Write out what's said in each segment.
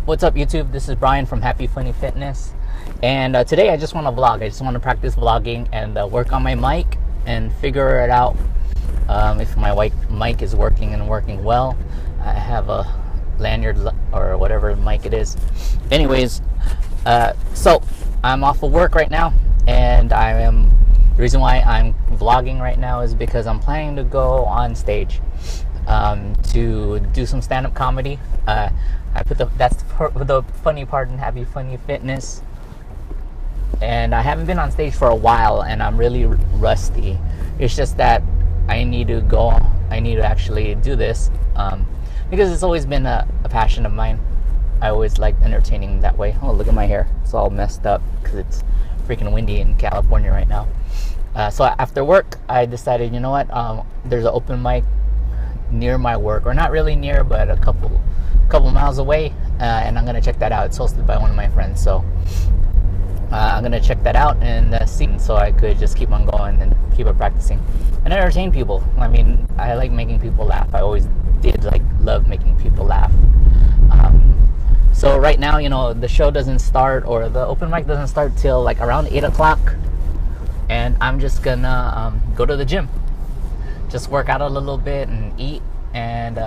What's up, YouTube? This is Brian from HappyFunnyFitness, and today I just want to vlog. I just want to practice vlogging and work on my mic and figure it out if my mic is working and working well. I have a lanyard or whatever mic it is. Anyways, so I'm off of work right now, and the reason why I'm vlogging right now is because I'm planning to go on stage to do some stand-up comedy. That's the funny part in HappyFunnyFitness, and I haven't been on stage for a while, and I'm really rusty. It's just that I need to actually do this because it's always been a passion of mine. I always liked entertaining that way. Oh, look at my hair. It's all messed up because it's freaking windy in California right now. So after work, I decided, you know what, there's an open mic near my work, or not really near, but a couple miles away, and I'm gonna check that out. It's hosted by one of my friends, so I'm gonna check that out and see, so I could just keep on going and keep on practicing and entertain people. I mean, I like making people laugh. I always did love making people laugh. So right now, you know, the show doesn't start, or the open mic doesn't start till like around 8 o'clock, and I'm just gonna go to the gym, just work out a little bit and eat, and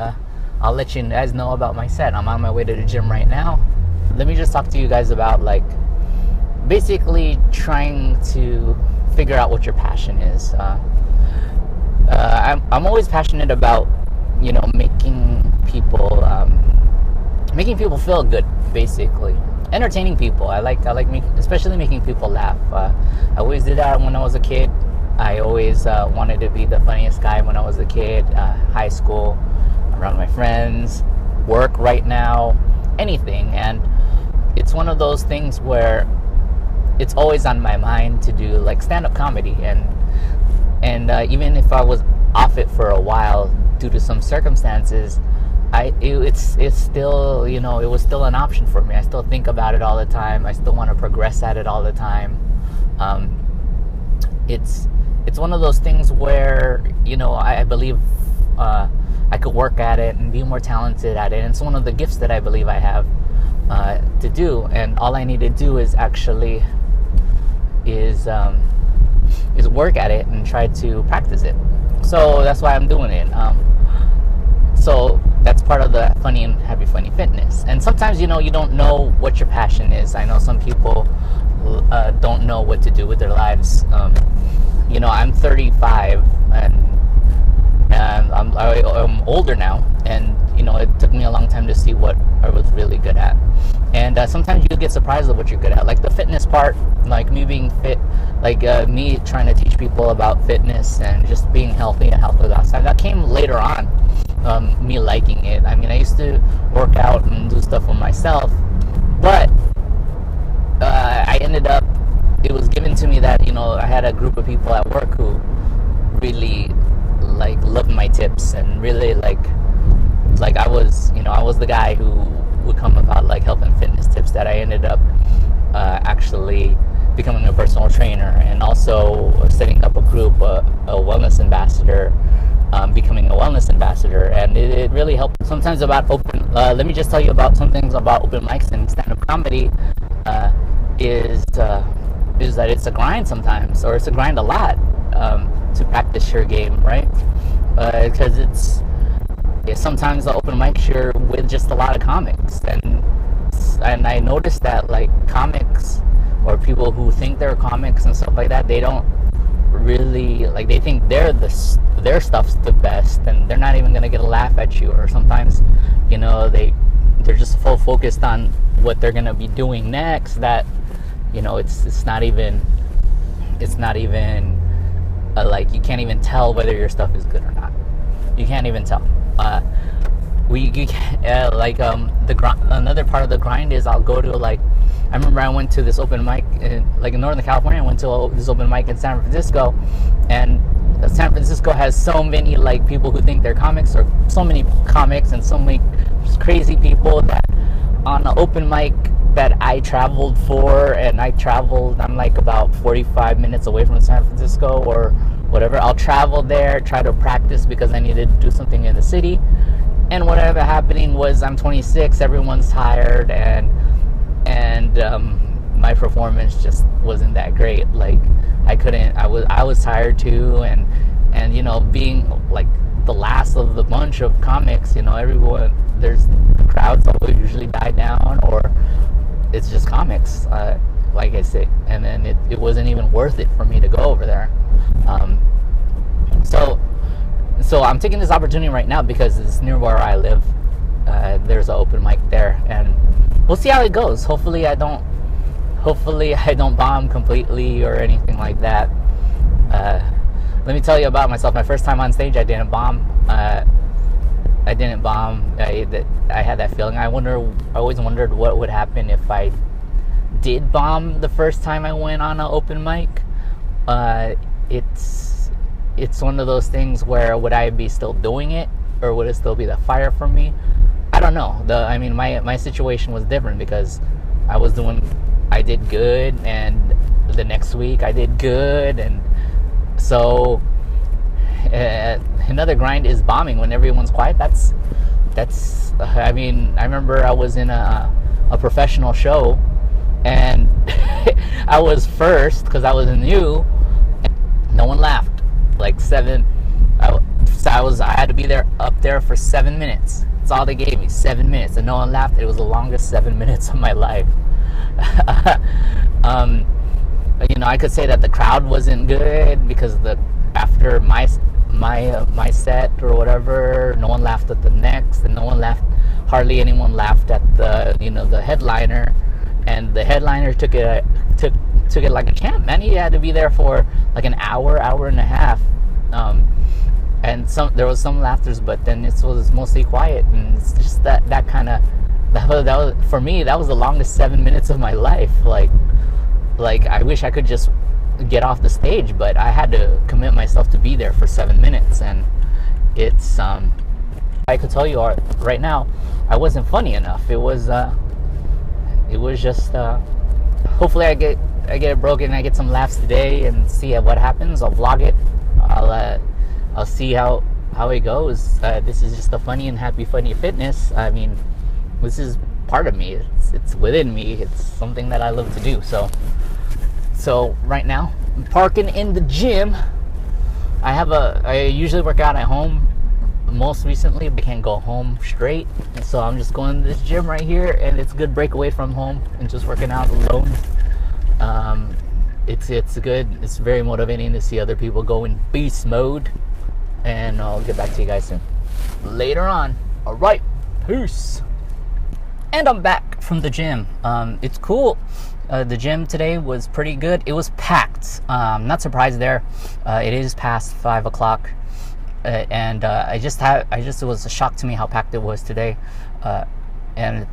I'll let you guys know about my set. I'm on my way to the gym right now. Let me just talk to you guys about basically trying to figure out what your passion is. I'm always passionate about, you know, making people feel good, basically entertaining people. I like especially making people laugh. I always did that when I was a kid. I always wanted to be the funniest guy when I was a kid. High school, around my friends, work right now, anything. And it's one of those things where it's always on my mind to do stand-up comedy, and even if I was off it for a while due to some circumstances, it's still, you know, it was still an option for me. I still think about it all the time. I still want to progress at it all the time. It's one of those things where, you know, I believe I could work at it and be more talented at it. And it's one of the gifts that I believe I have to do. And all I need to do is actually work at it and try to practice it. So that's why I'm doing it. So that's part of the funny and happy funny fitness. And sometimes, you know, you don't know what your passion is. I know some people don't know what to do with their lives. You know, I'm 35, and I'm older now, and you know, it took me a long time to see what I was really good at. And sometimes you get surprised at what you're good at, like the fitness part, like me being fit, me trying to teach people about fitness and just being healthy and healthy outside. That came later on, me liking it. I mean, I used to work out and do stuff for myself, but I ended up, it was given to me that, you know, I had a group of people at work who really loved my tips, and really I was the guy who would come about helping fitness tips, that I ended up actually becoming a personal trainer, and also setting up a group, a wellness ambassador, becoming a wellness ambassador. And it really helped. Sometimes about let me just tell you about some things about open mics and stand-up comedy. Is that it's a grind sometimes, or it's a grind a lot, to practice your game, right? Because sometimes the open mics you're with just a lot of comics, and I noticed that comics, or people who think they're comics and stuff like that, they don't really they think their stuff's the best, and they're not even gonna get a laugh at you. Or sometimes, you know, they're just full focused on what they're gonna be doing next, that, you know, it's not even you can't even tell whether your stuff is good or not. You can't even tell. Another part of the grind is I'll go to I remember I went to this open mic in Northern California. I went to this open mic in San Francisco, and San Francisco has so many people who think they're comics, or so many comics and so many crazy people, that on an open mic that I traveled for, and I'm about 45 minutes away from San Francisco or whatever. I'll travel there, try to practice because I needed to do something in the city, And whatever happening was, I'm 26, everyone's tired, and my performance just wasn't that great. Like, I was tired too, and being like the last of the bunch of comics, everyone, there's crowds always usually die down, or it's just comics, like I say, and then it wasn't even worth it for me to go over there. So I'm taking this opportunity right now because it's near where I live. There's an open mic there, and we'll see how it goes. Hopefully I don't bomb completely or anything like that. Let me tell you about myself. My first time on stage, I didn't bomb. I had that feeling. I always wondered what would happen if I did bomb the first time I went on an open mic. It's one of those things where, would I be still doing it, or would it still be the fire for me? I don't know. My situation was different because I did good, and the next week I did good, and so another grind is bombing when everyone's quiet. That's I remember I was in a professional show, and I was first because I was new, and no one laughed. Like I had to be up there for 7 minutes. That's all they gave me, 7 minutes, and no one laughed. It was the longest 7 minutes of my life. I could say that the crowd wasn't good because after my set or whatever, no one laughed at the next, and hardly anyone laughed at the headliner, and the headliner took it like a champ, man. He had to be there for like an hour and a half, and there was some laughters, but then it was mostly quiet, and it's just that was for me, that was the longest 7 minutes of my life. Like I wish I could just get off the stage, but I had to commit myself to be there for 7 minutes, and it's I could tell you right now, I wasn't funny enough. It was just hopefully I get it broken, I get some laughs today, and see what happens. I'll vlog it. I'll see how it goes. This is just a funny and happy funny fitness. I mean, this is part of me. It's within me. It's something that I love to do. So right now, I'm parking in the gym. I usually work out at home. Most recently, I can't go home straight, and so I'm just going to this gym right here, and it's a good break away from home and just working out alone. It's good. It's very motivating to see other people go in beast mode, and I'll get back to you guys soon later on. All right, peace. And I'm back from the gym. It's cool. The gym today was pretty good. It was packed. Not surprised there. It is past 5 o'clock. And it was a shock to me how packed it was today, and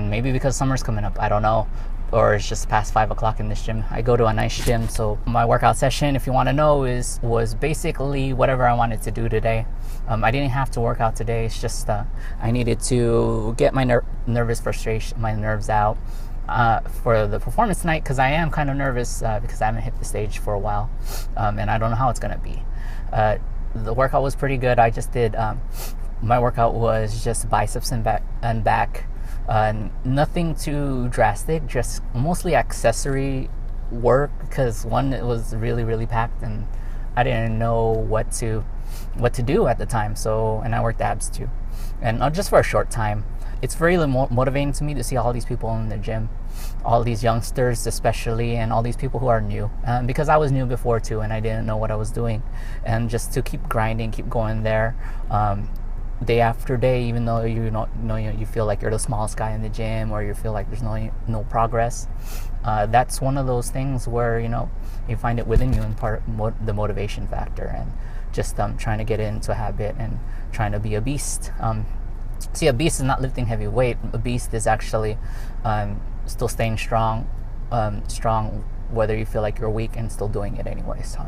maybe because summer's coming up, I don't know, or it's just past 5 o'clock in this gym. I go to a nice gym, so my workout session, if you want to know, was basically whatever I wanted to do today. I didn't have to work out today. It's just I needed to get my nerves out for the performance tonight, because I am kind of nervous because I haven't hit the stage for a while, and I don't know how it's gonna be. The workout was pretty good. I just did my workout was just biceps and back. Nothing too drastic, just mostly accessory work, because one, it was really, really packed, and I didn't know what to do at the time. So, and I worked abs too, and just for a short time. It's very motivating to me to see all these people in the gym, all these youngsters especially, and all these people who are new, because I was new before too, and I didn't know what I was doing, and just to keep grinding, keep going there, day after day, even though you feel like you're the smallest guy in the gym, or you feel like there's no progress. That's one of those things where you find it within you, and the motivation factor, and just trying to get into a habit and trying to be a beast. See, a beast is not lifting heavy weight. A beast is actually still staying strong, whether you feel like you're weak, and still doing it anyway. So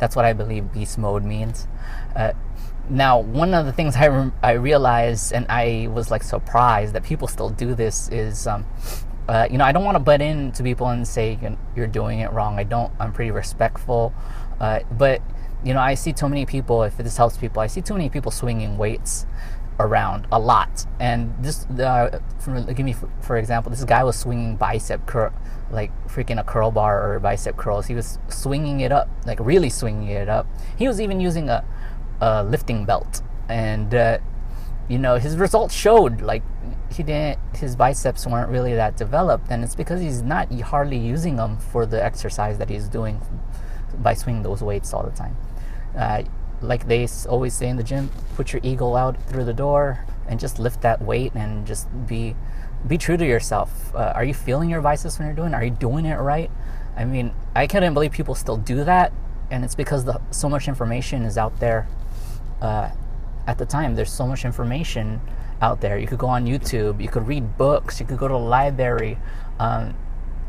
that's what I believe beast mode means. Now, one of the things I realized, and I was like surprised that people still do this, is I don't want to butt into people and say you're doing it wrong. I'm pretty respectful, but I see too many people. If this helps people, I see too many people swinging weights around a lot. And this, for example, this guy was swinging bicep curl, like freaking a curl bar or bicep curls. He was swinging it up, like really swinging it up. He was even using a lifting belt, and his results showed. Like his biceps weren't really that developed, and it's because he's not hardly using them for the exercise that he's doing by swinging those weights all the time. Like they always say in the gym, put your ego out through the door and just lift that weight and just be true to yourself. Are you feeling your biceps when you're doing it? Are you doing it right? I mean, I couldn't believe people still do that, and it's because so much information is out there. At the time, there's so much information out there. You could go on YouTube, you could read books, you could go to the library.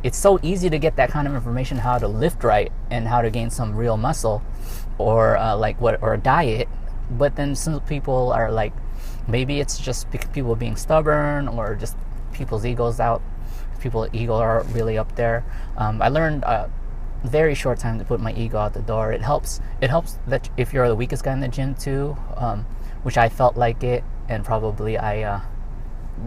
It's so easy to get that kind of information, how to lift right and how to gain some real muscle, or or a diet. But then some people are like, maybe it's just people being stubborn, or just people's egos out. People's ego are really up there. I learned very short time to put my ego out the door. It helps that if you're the weakest guy in the gym too, which I felt like it, and probably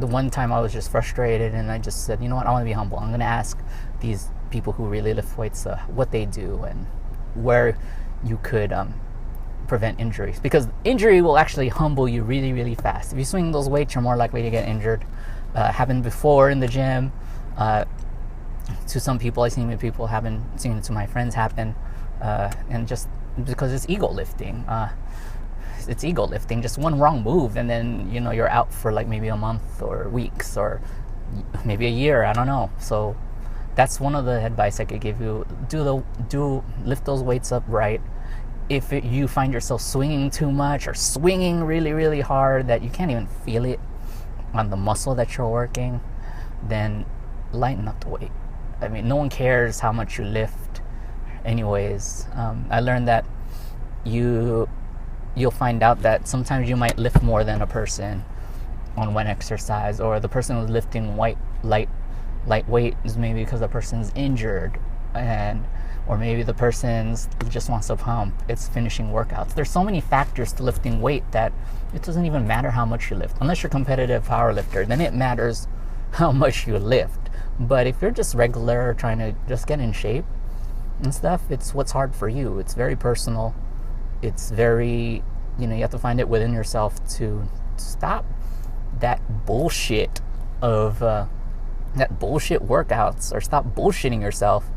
the one time I was just frustrated, and I just said, you know what, I want to be humble. I'm going to ask these people who really lift weights what they do and where you could prevent injuries, because injury will actually humble you really, really fast. If you swing those weights, you're more likely to get injured. Happened before in the gym to some people. I've seen it to my friends happen, and just because it's ego lifting. It's ego lifting. Just one wrong move, and then you're out for like maybe a month or weeks or maybe a year. I don't know. So that's one of the advice I could give you. Lift those weights up right. If you find yourself swinging too much or swinging really, really hard that you can't even feel it on the muscle that you're working, then lighten up the weight. I mean, no one cares how much you lift anyways. I learned that you'll find out that sometimes you might lift more than a person on one exercise, or the person who's lifting lightweight is maybe because the person's injured, or maybe the person just wants to pump. It's finishing workouts. There's so many factors to lifting weight that it doesn't even matter how much you lift. Unless you're a competitive power lifter, then it matters how much you lift. But if you're just regular, trying to just get in shape and stuff, it's what's hard for you. It's very personal. It's very, you have to find it within yourself to stop that bullshit of that bullshit workouts, or stop bullshitting yourself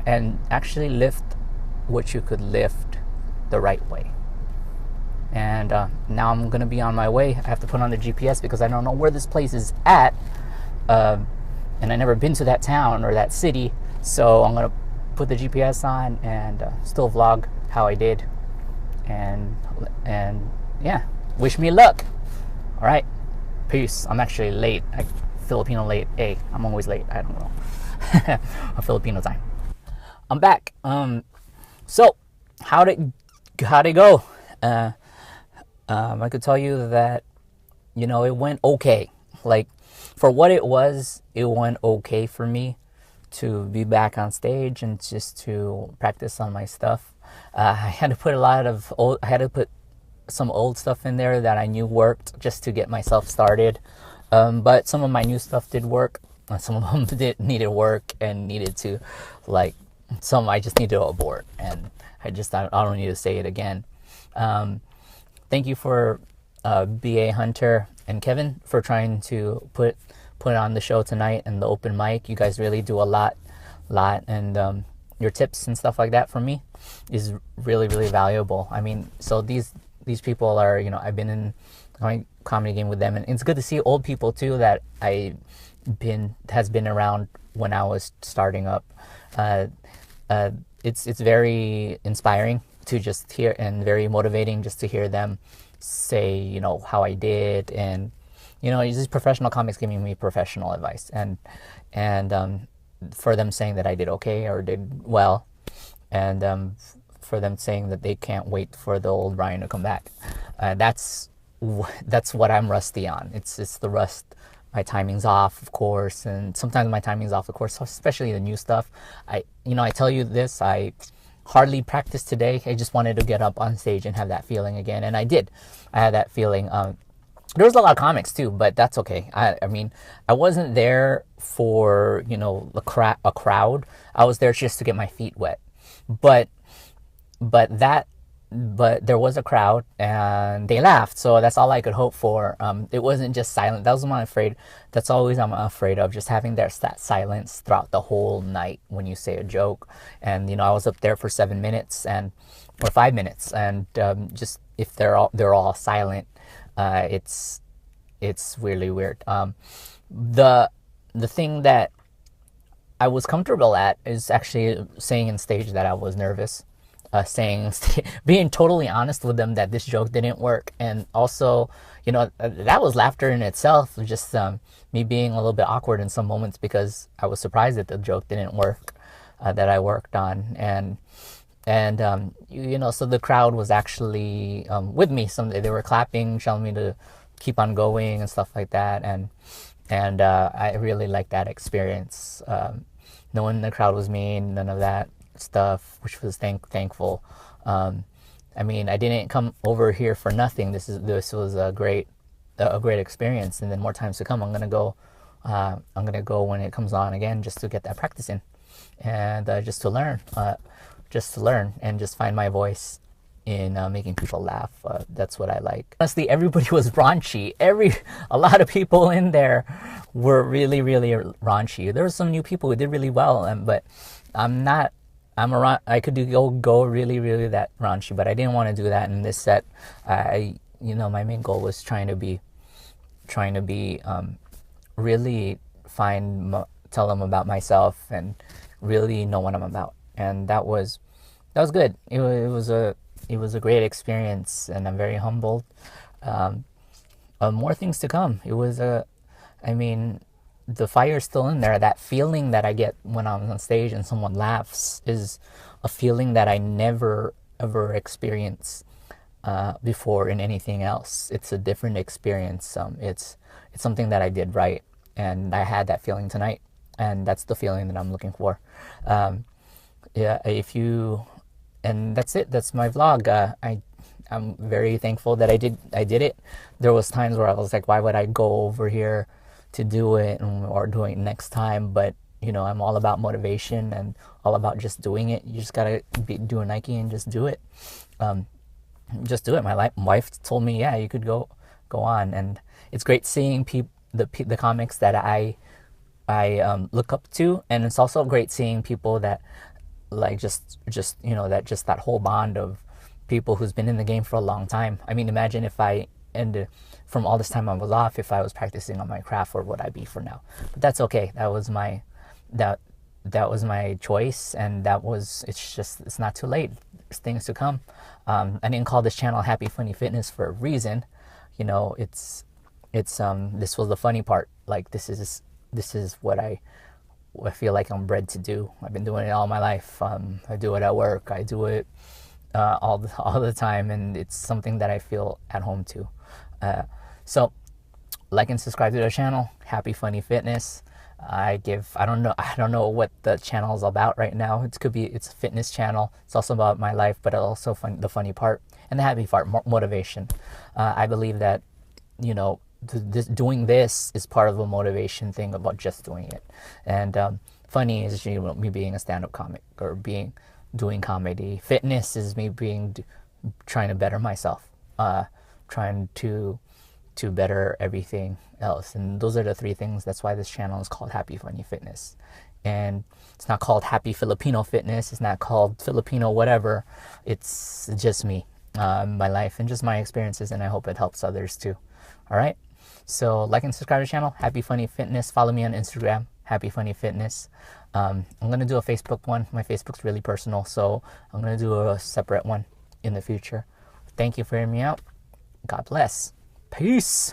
and actually lift what you could lift the right way. And now I'm gonna be on my way. I have to put on the GPS because I don't know where this place is at, and I've never been to that town or that city, so I'm gonna put the GPS on and still vlog how I did, and yeah, wish me luck. All right, peace. I'm actually late. Filipino late. Hey, I'm always late. I don't know. A Filipino time. I'm back. So how'd it go? I could tell you that it went okay. Like, for what it was, it went okay for me to be back on stage and just to practice on my stuff. I had to put some old stuff in there that I knew worked just to get myself started. But some of my new stuff did work. Some of them needed work and needed to, some I just need to abort. And I don't need to say it again. Thank you for B.A. Hunter and Kevin for trying to put on the show tonight and the open mic. You guys really do a lot, and your tips and stuff like that for me is really, really valuable. I mean, so these people are, I've been in a comedy game with them, and it's good to see old people too that has been around when I was starting up. It's very inspiring to just hear, and very motivating just to hear them say, how I did, and these professional comics giving me professional advice, and for them saying that I did okay or did well, and for them saying that they can't wait for the old Ryan to come back. That's what I'm rusty on. It's the rust. My timing's off, of course, and sometimes my timing's off, of course, especially the new stuff. I tell you this, I hardly practiced today. I just wanted to get up on stage and have that feeling again, and I did. I had that feeling. There was a lot of comics too, but that's okay. I mean, I wasn't there for, you know, a crowd. I was there just to get my feet wet. But that but there was a crowd and they laughed, so that's all I could hope for. It wasn't just silent. That was what I'm afraid. That's always I'm afraid of, just having that silence throughout the whole night when you say a joke. And you know, I was up there for 7 minutes or 5 minutes, and just if they're all silent, it's really weird. The thing that I was comfortable at is actually saying in stage that I was nervous. Being totally honest with them that this joke didn't work, and also, you know, that was laughter in itself. Just me being a little bit awkward in some moments because I was surprised that the joke didn't work that I worked on, and you know, so the crowd was actually with me. They were clapping, telling me to keep on going and stuff like that, and I really liked that experience. No one in the crowd was mean, none of that stuff, which was thankful. I mean, I didn't come over here for nothing. This was a great experience, and then more times to come. I'm gonna go when it comes on again, just to get that practice in, and just to learn and just find my voice in making people laugh. That's what I like. Honestly, everybody was raunchy. A lot of people in there were really, really raunchy. There were some new people who did really well, but I could go really, really that raunchy, but I didn't want to do that in this set. You know, my main goal was trying to be really tell them about myself and really know what I'm about, and that was good. It was a great experience, and I'm very humbled. More things to come. I mean, the fire's still in there. That feeling that I get when I'm on stage and someone laughs is a feeling that I never ever experienced before in anything else. It's a different experience. It's something that I did right, and I had that feeling tonight, and that's the feeling that I'm looking for. And that's it. That's my vlog. I'm very thankful that I did it. There was times where I was like, why would I go over here to do it or doing it next time? But you know, I'm all about motivation and all about just doing it. You just gotta do a Nike and just do it. Just do it. My wife told me, yeah, you could go on, and it's great seeing the comics that I look up to, and it's also great seeing people that like just you know, that whole bond of people who's been in the game for a long time. I mean, imagine if I ended from all this time I was off, if I was practicing on my craft, where would I be for now? But that's okay. That was my choice, and it's not too late. There's things to come. I didn't call this channel Happy Funny Fitness for a reason. You know, this was the funny part. Like, this is what I feel like I'm bred to do. I've been doing it all my life. I do it at work. I do it all the time, and it's something that I feel at home too. So like and subscribe to the channel, Happy Funny Fitness. I don't know what the channel is about right now. It's a fitness channel. It's also about my life, but also the funny part and the happy part, motivation. I believe that, you know, doing this is part of a motivation thing about just doing it. And funny is, you know, me being a stand-up comic or doing comedy. Fitness is me trying to better myself, trying to better everything else. And those are the three things. That's why this channel is called Happy Funny Fitness. And it's not called Happy Filipino Fitness. It's not called Filipino whatever. It's just me, my life, and just my experiences, and I hope it helps others too. All right, so like and subscribe to the channel, Happy Funny Fitness. Follow me on Instagram, Happy Funny Fitness. I'm gonna do a Facebook one. My Facebook's really personal, so I'm gonna do a separate one in the future. Thank you for hearing me out. God bless. Peace.